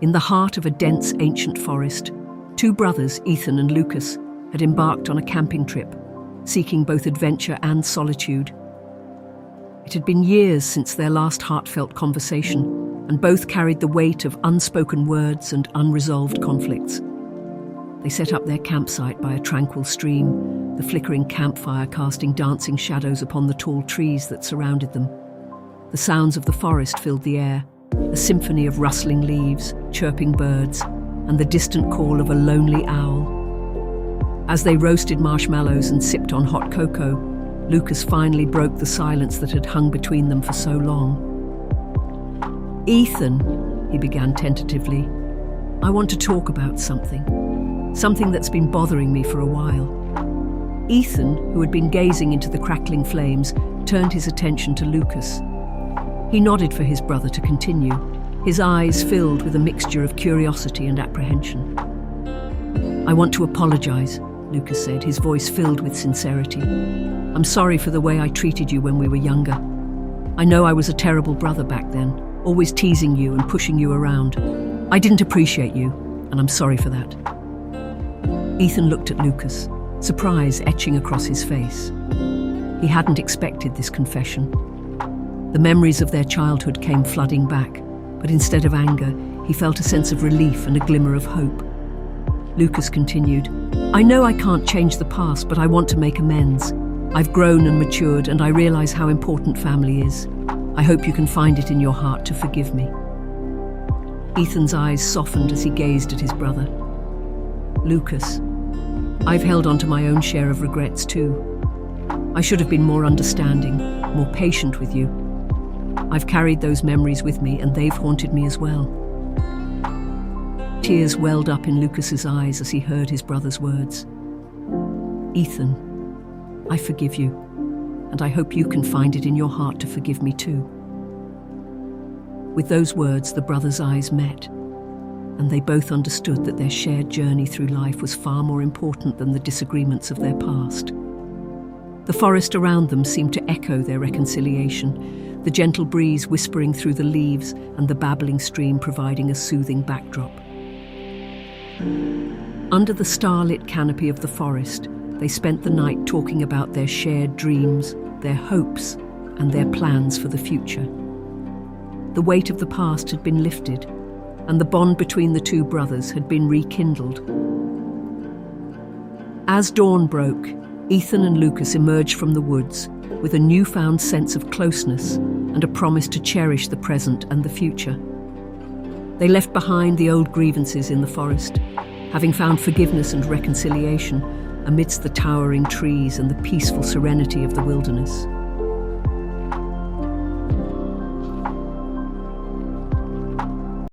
In the heart of a dense ancient forest, two brothers, Ethan and Lucas, had embarked on a camping trip, seeking both adventure and solitude. It had been years since their last heartfelt conversation, and both carried the weight of unspoken words and unresolved conflicts. They set up their campsite by a tranquil stream, the flickering campfire casting dancing shadows upon the tall trees that surrounded them. The sounds of the forest filled the air, a symphony of rustling leaves, chirping birds, and the distant call of a lonely owl. As they roasted marshmallows and sipped on hot cocoa, Lucas finally broke the silence that had hung between them for so long. "Ethan," he began tentatively, "I want to talk about something that's been bothering me for a while." Ethan, who had been gazing into the crackling flames, turned his attention to Lucas. He nodded for his brother to continue, his eyes filled with a mixture of curiosity and apprehension. "I want to apologize," Lucas said, his voice filled with sincerity. "I'm sorry for the way I treated you when we were younger. I know I was a terrible brother back then, always teasing you and pushing you around. I didn't appreciate you, and I'm sorry for that." Ethan looked at Lucas, surprise etching across his face. He hadn't expected this confession. The memories of their childhood came flooding back, but instead of anger, he felt a sense of relief and a glimmer of hope. Lucas continued, "I know I can't change the past, but I want to make amends. I've grown and matured, and I realize how important family is. I hope you can find it in your heart to forgive me." Ethan's eyes softened as he gazed at his brother. "Lucas, I've held on to my own share of regrets too. I should have been more understanding, more patient with you. I've carried those memories with me, and they've haunted me as well." Tears welled up in Lucas's eyes as he heard his brother's words. "Ethan, I forgive you, and I hope you can find it in your heart to forgive me too." With those words, the brothers' eyes met, and they both understood that their shared journey through life was far more important than the disagreements of their past. The forest around them seemed to echo their reconciliation, the gentle breeze whispering through the leaves and the babbling stream providing a soothing backdrop. Under the starlit canopy of the forest, they spent the night talking about their shared dreams, their hopes, and their plans for the future. The weight of the past had been lifted, and the bond between the two brothers had been rekindled. As dawn broke, Ethan and Lucas emerged from the woods with a newfound sense of closeness and a promise to cherish the present and the future. They left behind the old grievances in the forest, having found forgiveness and reconciliation amidst the towering trees and the peaceful serenity of the wilderness.